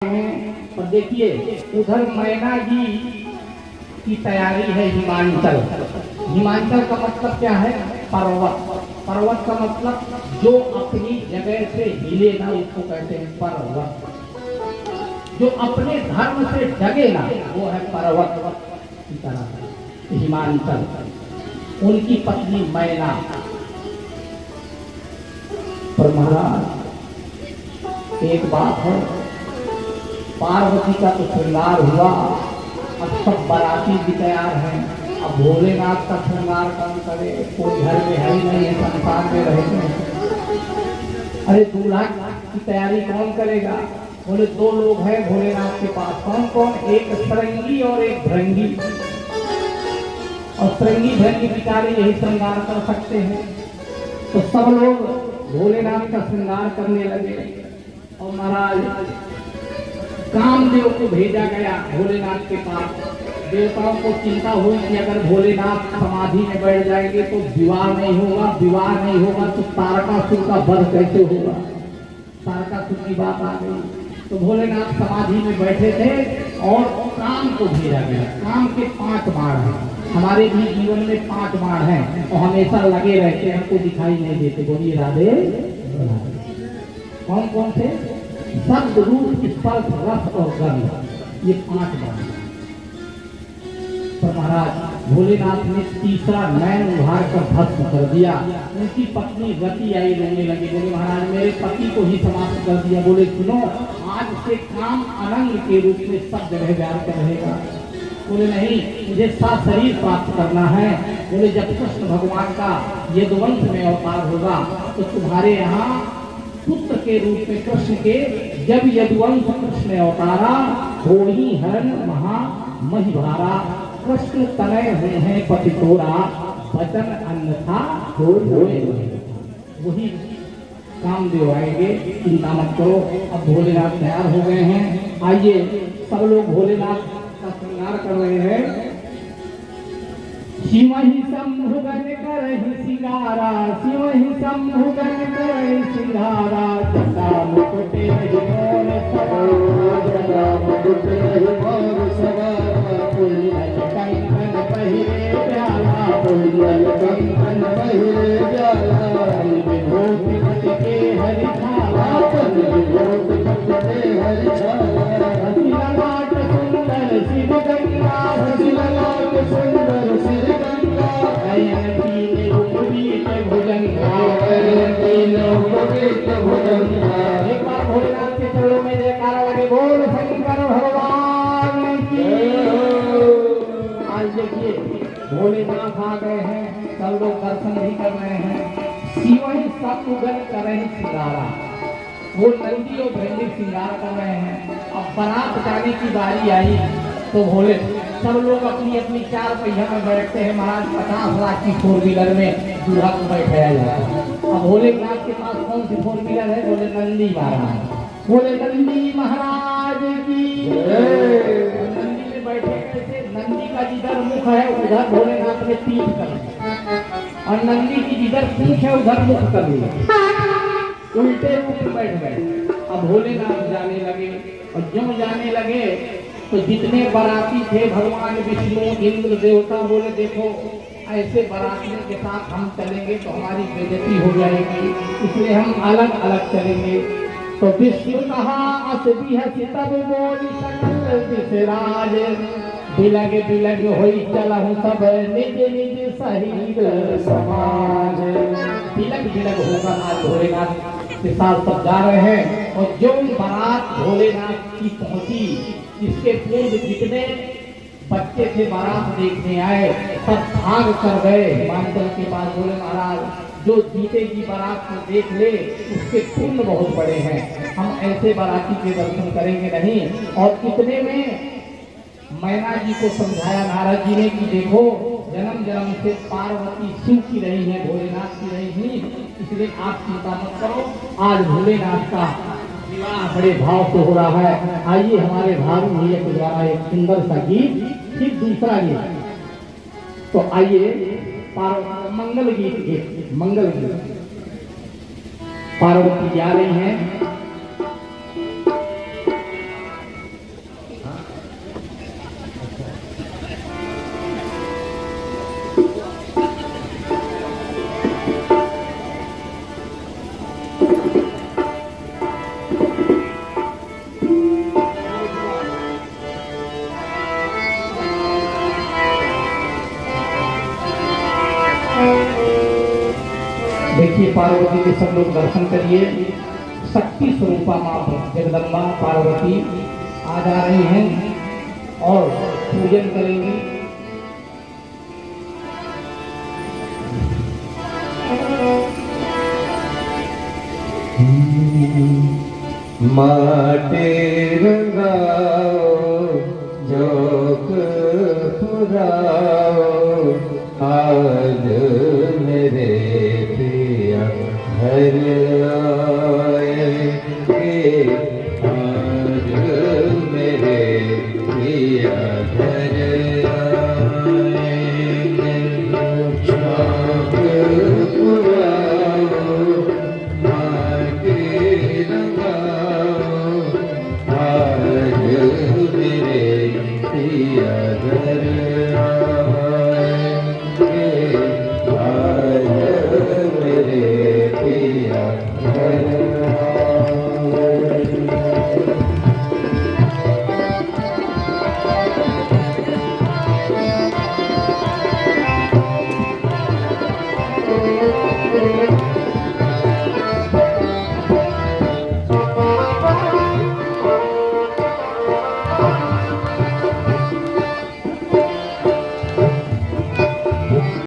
और देखिए उधर मैना जी की तैयारी है हिमांचल। हिमांचल का मतलब क्या है? पर्वत। पर्वत का मतलब जो अपनी जगह से हिले ना उसको कहते हैं पर्वत। जो अपने धर्म से डगे ना वो है पर्वत की तरह हिमांचल। उनकी पत्नी मैना। पर महाराज एक बात है, पार्वती का तो श्रृंगार हुआ, अब सब बाराती भी तैयार हैं। अब भोलेनाथ का श्रृंगार कौन करे? कोई घर में है ही नहीं है, संसार में रहते हैं। अरे दूल्हा की तैयारी कौन करेगा? बोले दो लोग हैं भोलेनाथ के पास। कौन कौन? एक सरंगी और एक भृंगी। और सरंगी भृंगी बेचारे यही श्रृंगार कर सकते हैं। तो सब लोग भोलेनाथ का श्रृंगार करने लगे। और महाराज कामदेव को भेजा गया भोलेनाथ के पास। देवताओं को चिंता हुई कि अगर भोलेनाथ समाधि में बैठ जाएंगे तो विवाह नहीं होगा, विवाह नहीं होगा तो तारकासुर का वध कैसे होगा? तारकासुर की बात आ गई। तो भोलेनाथ समाधि में बैठे थे और काम को भेजा गया। काम के 5 बाण हैं। हमारे भी जीवन में 5 बाण हैं और हमेशा लगे रहते हैं, हमको दिखाई नहीं देते। बोलिए राधे। कौन कौन से? शब्द, रूप, स्पर्श, रस और गंध, ये 5 बाण। पर महाराज भोलेनाथ ने तीसरा नैन उभार कर भस्म कर दिया। उनकी पत्नी रति आई, रोने लगी। बोले महाराज मेरे पति को ही समाप्त कर दिया। बोले सुनो, आज से काम अनंग के रूप में सब जगह व्याप्त रहेगा। बोले नहीं, मुझे शरीर प्राप्त करना है। बोले जब कृष्ण भगवान का यदुवंश में अवतार होगा तो तुम्हारे यहाँ पुत्र के रूप में कृष्ण के जब यदुवंश कृष्ण अवतारा, होही हरण महा महिभारा, कृष्ण तनय हुए हैं पति तोड़ा, वचन अन्यथा होए। वही कामदेव आएंगे, चिंता मत करो। अब भोलेनाथ तैयार हो गए हैं। आइए सब लोग भोलेनाथ का श्रृंगार कर रहे हैं। शिव ही शंभु गण करहि सिंगारा, शिव ही शंभु गण करहि सिंगारा, जटा मुकुटे रहि मोर सवारा, जटा मुकुटे रहि मोर सवारा, कुंडल कंकन पहिरे प्याला, कुंडल कंकन पहिरे प्याला, विभूति घट के हरि छाला, विभूति घट के हरि छाला, हंसी ललाट सुंदर शिव गंगा, हंसी ललाट सुंदर शिव गंगा, नयन तीन रूपवीत भुजंगा, नयन तीन रूपवीत भुजंगा। एक बार भोलेनाथ के चरणों में जयकारा लगे, बोल शंकर भगवान की। आज देखिए भोलेनाथ आ गए हैं, सब लोग दर्शन भी कर रहे हैं। शिव ही सब उगल करे सिंगारा, वो नंदी और भृंगी श्रृंगार कर रहे हैं। अब बारात जाने की बारी आई तो भोले सब लोग अपनी अपनी 4 पहिया में बैठते हैं। महाराज 50 लाख की 4 व्हीलर में दूल्हा को बैठाया जाता है। अब भोलेनाथ के पास कौन सी 4 व्हीलर है? बोले नंदी महाराज। बोले नंदी महाराज की। नंदी में बैठे कैसे? नंदी का जिधर मुख है उधर भोलेनाथ ने पीठ कर लिया और नंदी की जिधर पूंछ है उधर मुख कर लिया, उल्टे रूप में बैठ गए। अब भोलेनाथ जाने लगे और जब जाने लगे तो जितने बाराती थे भगवान विष्णु इंद्र देवता बोले देखो ऐसे बारातियों के साथ हम चलेंगे तो हमारी बेइज्जती हो जाएगी, इसलिए हम अलग अलग चलेंगे। तो विष्णु कहा असबी हसी तब बोली सकल विषराज, बिलग बिलग होई चलहु सब निज निज शरीर समाज। बिलग बिलग होगा आज भोलेनाथ के साथ सब जा रहे हैं। और जो बारात भोलेनाथ की पहुंची, इसके पूर्व जितने बच्चे थे बारात देखने आए सब भाग कर गए हिमांचल के पास। बोले महाराज जो जीते की बारात को देख ले उसके पुण्य बहुत बड़े हैं, हम ऐसे बाराती के दर्शन करेंगे नहीं। और इतने में मैना जी को समझाया नारद जी ने कि देखो जन्म जन्म से पार्वती शिव की रही है, भोलेनाथ की रही हुई, इसलिए आप चिंता मत करो। आज भोलेनाथ का विवाह बड़े भाव से हो रहा है। आइए हमारे भावी भैया के द्वारा एक सुंदर सा गीत, फिर दूसरा गीत। तो आइए मंगल गीत, मंगल गीत। पार्वती जा रही हैं देखिए पार्वती के सब लोग दर्शन करिए। शक्ति स्वरूपा माँ जगदम्बा पार्वती आ जा रही हैं और पूजन करेंगी। माटे रंगाओ जोक पुराओ आज मेरे प्रिया घर आएंगे, आज मेरे प्रिया घर आएंगे। जोक पुराओ माटे रंगाओ आज मेरे प्रिया घर आएंगे, आज मेरे प्रिया घर आएंगे।